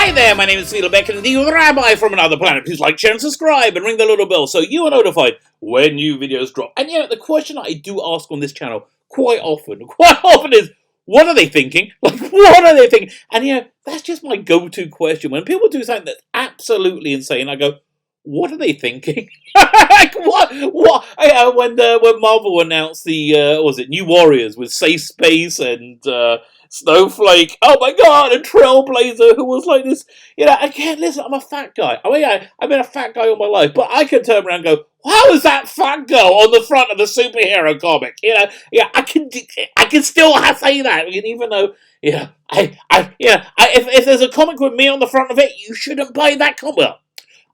Hi there, my name is Felix Beck, and the Rabbi from another planet. Please like, share, and subscribe, and ring the little bell so you are notified when new videos drop. And the question I do ask on this channel quite often is, what are they thinking? Like, what are they thinking? And that's just my go-to question. When people do something that's absolutely insane, I go, what are they thinking? Like, what? When Marvel announced the New Warriors with Safe Space and Snowflake, oh my god, a Trailblazer who was like this, again, listen, I'm a fat guy. I've been a fat guy all my life, but I can turn around and go, how is that fat girl on the front of the superhero comic? I can still say that, even though, if there's a comic with me on the front of it, you shouldn't buy that comic. Well,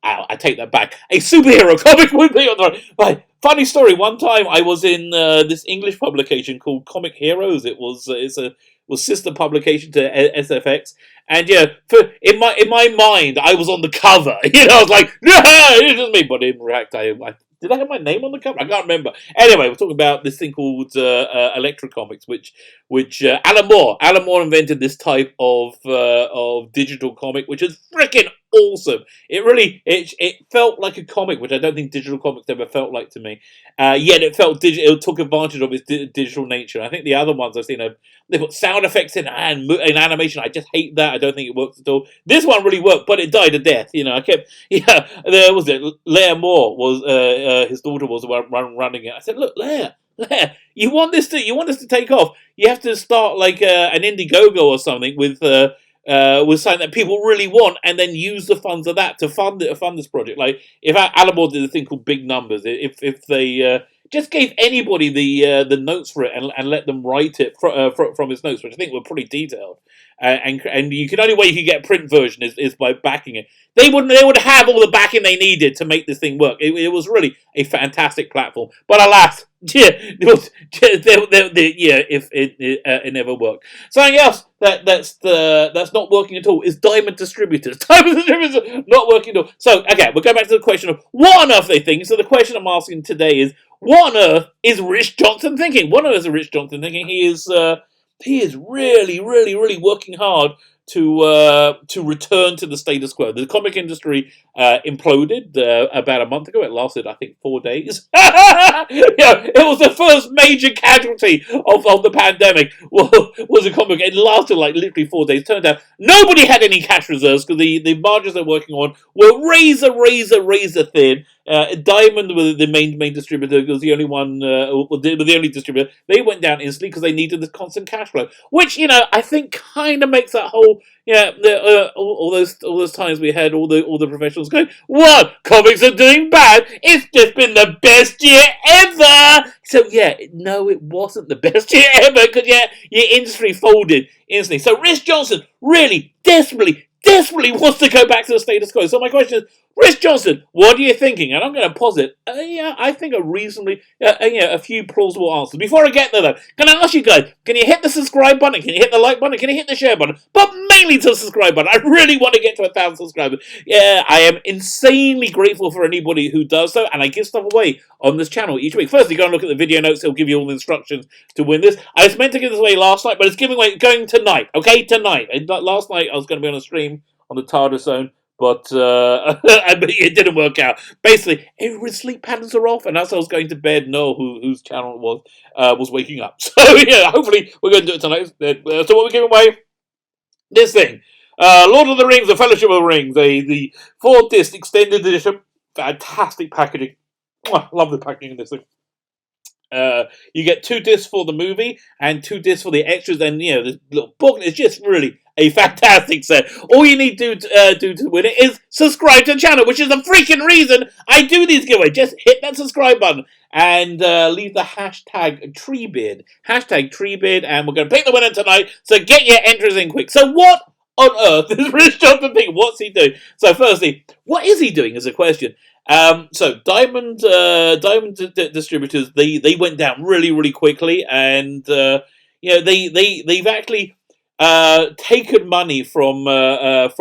I take that back. A superhero comic with me on the right. Funny story. One time I was in this English publication called Comic Heroes. It was was sister publication to SFX, and in my mind I was on the cover. I was like, no, it's just me. But in fact, I did I have my name on the cover? I can't remember. Anyway, we're talking about this thing called Electra Comics, which Alan Moore invented this type of digital comic, which is freaking awesome. It felt like a comic, which I don't think digital comics ever felt like to me. Yet it felt digital. It took advantage of its digital nature. I think the other ones I've seen they put sound effects in and animation. I just hate that. I don't think it works at all. This one really worked, but it died a death. I kept there was it. Leah Moore was his daughter was running it. I said, look, Leah, you want this to take off? You have to start like an Indiegogo or something with something that people really want, and then use the funds of that to fund this project. Like if Alan Moore did a thing called Big Numbers, if they just gave anybody the notes for it and let them write it from his notes, which I think were pretty detailed, and you can only way you can get a print version is by backing it. They would have all the backing they needed to make this thing work. It was really a fantastic platform, but alas, it never worked. Something else that's not working at all is Diamond Distributors. Diamond Distributors not working at all. So okay, we'll go back to the question of what on earth they think. So the question I'm asking today is, what on earth is Rich Johnston thinking? What on earth is Rich Johnston thinking? He is really, really, really working hard to return to the status quo. The comic industry imploded about a month ago. It lasted, I think, 4 days. It was the first major casualty of the pandemic. Was a comic. It lasted like literally 4 days. Turned out nobody had any cash reserves because the margins they're working on were razor thin. Diamond was the main distributor. Was the only one. The only distributor. They went down instantly because they needed this constant cash flow, which I think kind of makes that whole all those times we had all the professionals going, what, comics are doing bad? It's just been the best year ever. So no, it wasn't the best year ever because your industry folded instantly. So Rich Johnston really desperately wants to go back to the status quo. So my question is, Rich Johnston, what are you thinking? And I'm going to posit, I think a reasonably, a few plausible answers. Before I get there, though, can I ask you guys, can you hit the subscribe button? Can you hit the like button? Can you hit the share button? But mainly to the subscribe button. I really want to get to 1,000 subscribers. Yeah, I am insanely grateful for anybody who does so, and I give stuff away on this channel each week. Firstly, go and look at the video notes. It'll give you all the instructions to win this. I was meant to give this away last night, but it's going tonight. Okay, tonight. Last night, I was going to be on a stream on the TARDIS Zone, but it didn't work out. Basically, everybody's sleep patterns are off, and as I was going to bed, Noel, whose channel it was waking up. So hopefully we're going to do it tonight. So what we're giving away, this thing, Lord of the Rings, The Fellowship of the Rings, the 4-disc extended edition, fantastic packaging. Love the packaging in this thing. You get 2 discs for the movie and 2 discs for the extras, and the little book is just really a fantastic set. All you need to do to win it is subscribe to the channel, which is the freaking reason I do these giveaways. Just hit that subscribe button and leave the hashtag Treebeard. Hashtag Treebeard, and we're going to pick the winner tonight, so get your entries in quick. So what on earth is Rich Johnston thinking? What's he doing? So firstly, what is he doing is a question. So Diamond Distributors, they went down really quickly, and they've actually taken money from the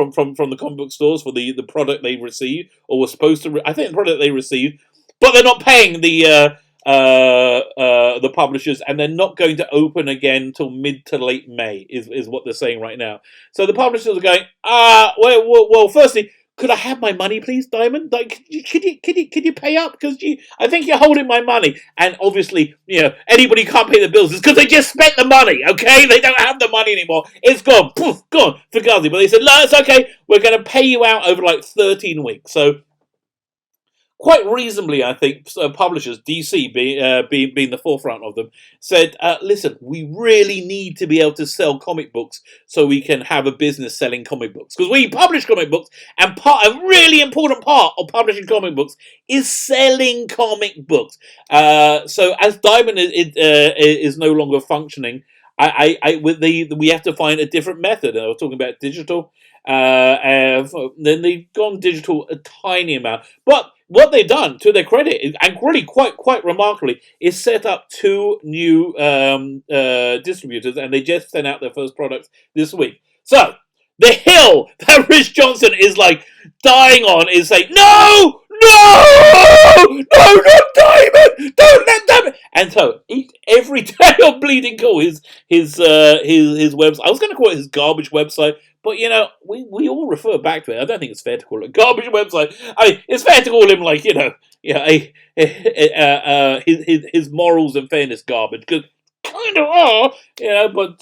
comic book stores for the product they received, or were supposed to. I think the product they received, but they're not paying the the publishers, and they're not going to open again until mid to late May, is what they're saying right now. So the publishers are going, well, firstly, could I have my money, please, Diamond? Like, could you pay up? Because I think you're holding my money. And obviously, anybody who can't pay the bills is because they just spent the money, okay? They don't have the money anymore. It's gone, poof, gone, Fugazi. But they said, no, it's okay. We're going to pay you out over like 13 weeks. So quite reasonably, I think, publishers, DC being the forefront of them, said, listen, we really need to be able to sell comic books so we can have a business selling comic books. Because we publish comic books, and a really important part of publishing comic books is selling comic books. So as Diamond is no longer functioning, we have to find a different method. And I was talking about digital. Then they've gone digital a tiny amount. But what they've done, to their credit, and really quite remarkably, is set up 2 new distributors, and they just sent out their first products this week. So the hill that Rich Johnston is like dying on is saying, no, not Diamond, don't let Diamond. And so every day on Bleeding Cool, his website, I was going to call it his garbage website, but we all refer back to it. I don't think it's fair to call it a garbage website. I mean, it's fair to call him like his morals and fairness garbage, because kind of are, But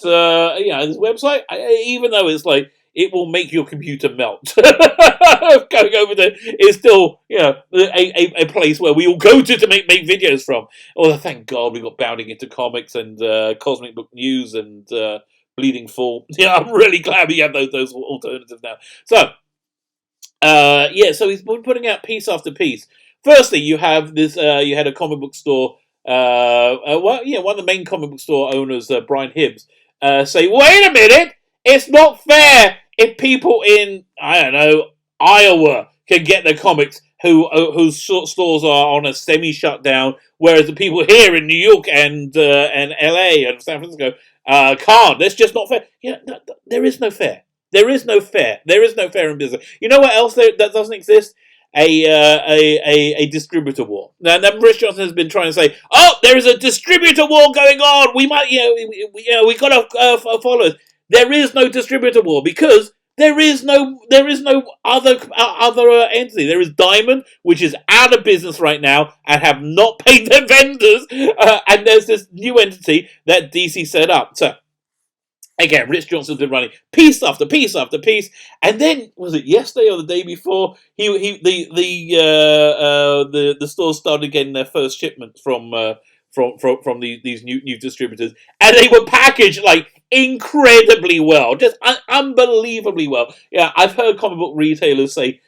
his website, even though it's like it will make your computer melt, going over there is still a place where we all go to make videos from. Oh, thank God we got Bounding Into Comics and Cosmic Book News and Bleeding Full. Yeah, I'm really glad we have those alternatives now. So so he's been putting out piece after piece. Firstly, you have this. You had a comic book store. One of the main comic book store owners, Brian Hibbs, say, "Wait a minute, it's not fair if people in Iowa can get their comics whose stores are on a semi-shutdown, whereas the people here in New York and LA and San Francisco can't. That's just not fair." There is no fair. There is no fair. There is no fair in business. You know what else that doesn't exist? A distributor war. Now, Rich Johnston has been trying to say, "Oh, there is a distributor war going on. We might, we got to follow it." There is no distributor war because there is no other entity. There is Diamond, which is out of business right now and have not paid their vendors, and there's this new entity that DC set up. So again, Rich Johnston's been running piece after piece after piece, and then was it yesterday or the day before? The stores started getting their first shipments from these new distributors, and they were packaged like incredibly well, just unbelievably well. Yeah, I've heard comic book retailers say,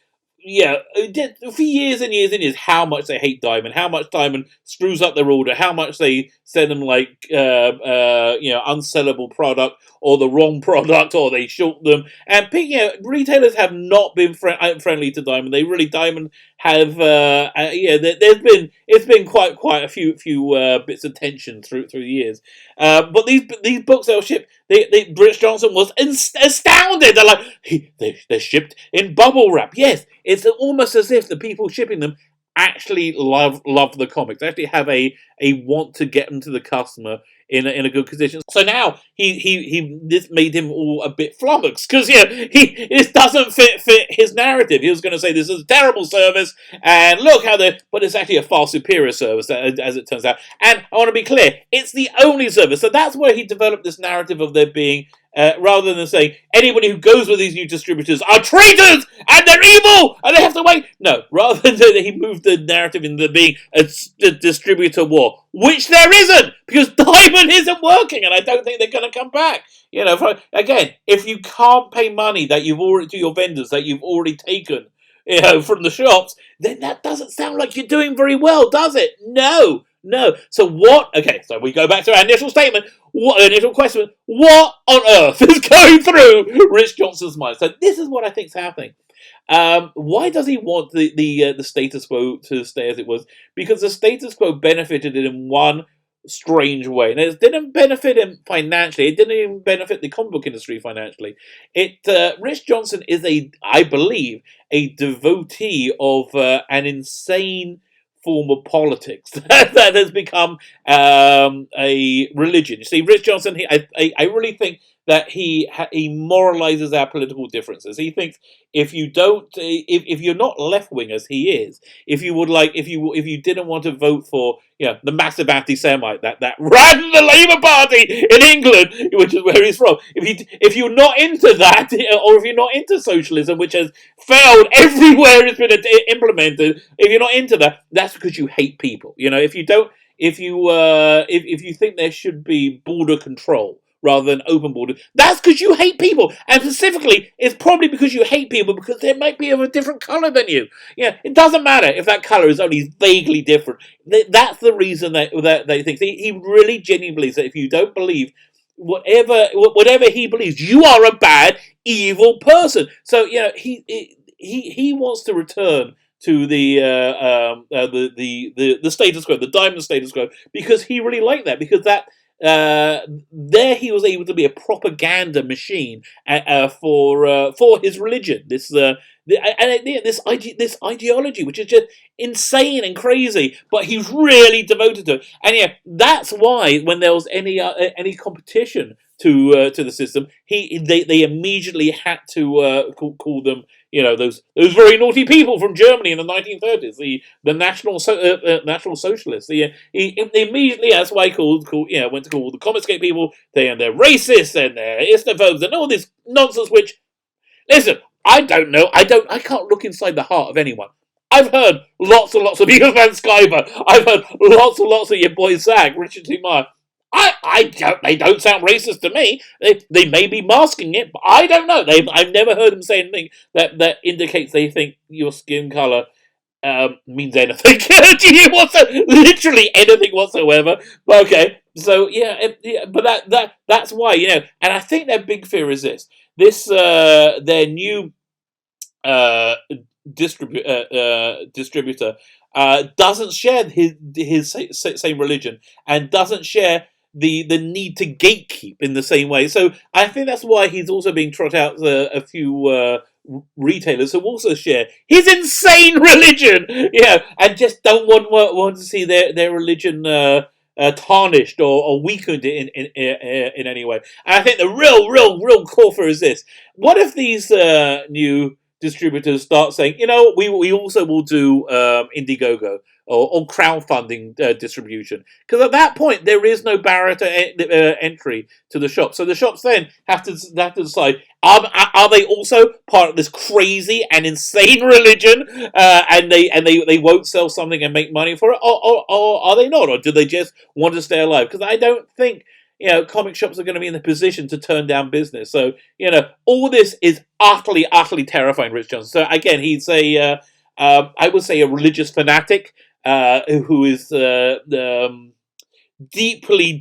for years and years and years, how much they hate Diamond, how much Diamond screws up their order, how much they send them like unsellable product or the wrong product, or they short them. And retailers have not been friendly to Diamond. They really Diamond have it's been quite a few bits of tension through the years. But these books they'll ship. Rich Johnston was astounded. They're like, they're shipped in bubble wrap. Yes, it's almost as if the people shipping them actually love the comics. They actually have a want to get them to the customer in a good condition. So now this made him all a bit flummoxed, because this doesn't fit his narrative. He was going to say this is a terrible service, and look how but it's actually a far superior service as it turns out. And I want to be clear, it's the only service. So that's where he developed this narrative of there being, rather than saying anybody who goes with these new distributors are traitors and they're evil and they have to wait. No, rather than that, he moved the narrative into being a distributor war, which there isn't, because Diamond isn't working, and I don't think they're going to come back. Again, if you can't pay money that you've already to your vendors that you've already taken, from the shops, then that doesn't sound like you're doing very well, does it? No. So what? Okay, so we go back to our initial statement. Initial question? What on earth is going through Rich Johnston's mind? So this is what I think is happening. Why does he want the status quo to stay as it was? Because the status quo benefited in one strange way, and it didn't benefit him financially. It didn't even benefit the comic book industry financially. Rich Johnston is I believe, a devotee of an insane form of politics that has become a religion. You see, Rich Johnston, I really think that he moralizes our political differences. He thinks if you don't, if you're not left wing as he is, if you didn't want to vote for the massive anti-Semite that ran the Labour Party in England, which is where he's from, if you're not into that, or if you're not into socialism, which has failed everywhere it's been implemented, if you're not into that, that's because you hate people. If you don't, if you think there should be border control rather than open border, that's because you hate people. And specifically, it's probably because you hate people because they might be of a different colour than you. It doesn't matter if that colour is only vaguely different. That's the reason that they think. He really genuinely believes that if you don't believe whatever he believes, you are a bad, evil person. So he wants to return to the status quo, the diamond status quo, because he really liked that, because that there he was able to be a propaganda machine for his religion. This ideology, which is just insane and crazy, but he's really devoted to it. And that's why when there was any competition to the system, they immediately had to call them those very naughty people from Germany in the 1930s, the National Socialists. He immediately, that's why he went to call the Confiscate people. They're racist and they're Islamophobes and all this nonsense. Which, listen, I don't know. I can't look inside the heart of anyone. I've heard lots and lots of you, Van Skyver. I've heard lots and lots of your boy Zach, Richard T. Meyer. They don't sound racist to me. They may be masking it, but I don't know. I've never heard them say anything that indicates they think your skin color means anything to you whatsoever. Literally anything whatsoever. But okay, so but that's why and I think their big fear is this their new distributor doesn't share his same religion and doesn't share the need to gatekeep in the same way. So I think that's why he's also being trotted out a few retailers who also share his insane religion, and just don't want to see their religion tarnished or weakened in any way. And I think the real core for is this: what if these new distributors start saying, we also will do Indiegogo or crowdfunding distribution, because at that point there is no barrier to entry to the shop. So the shops then have to decide: are they also part of this crazy and insane religion, and they won't sell something and make money for it, or are they not, or do they just want to stay alive? Because I don't think comic shops are going to be in the position to turn down business. So all this is utterly terrifying, Rich Johnston. So again, he's I would say a religious fanatic who is deeply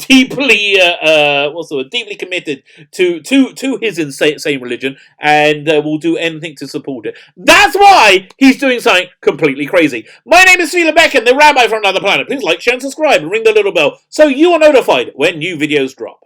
committed to his insane religion, and will do anything to support it. That's why he's doing something completely crazy. My name is Sheila Becken, the Rabbi from another planet. Please like, share, and subscribe, and ring the little bell so you are notified when new videos drop.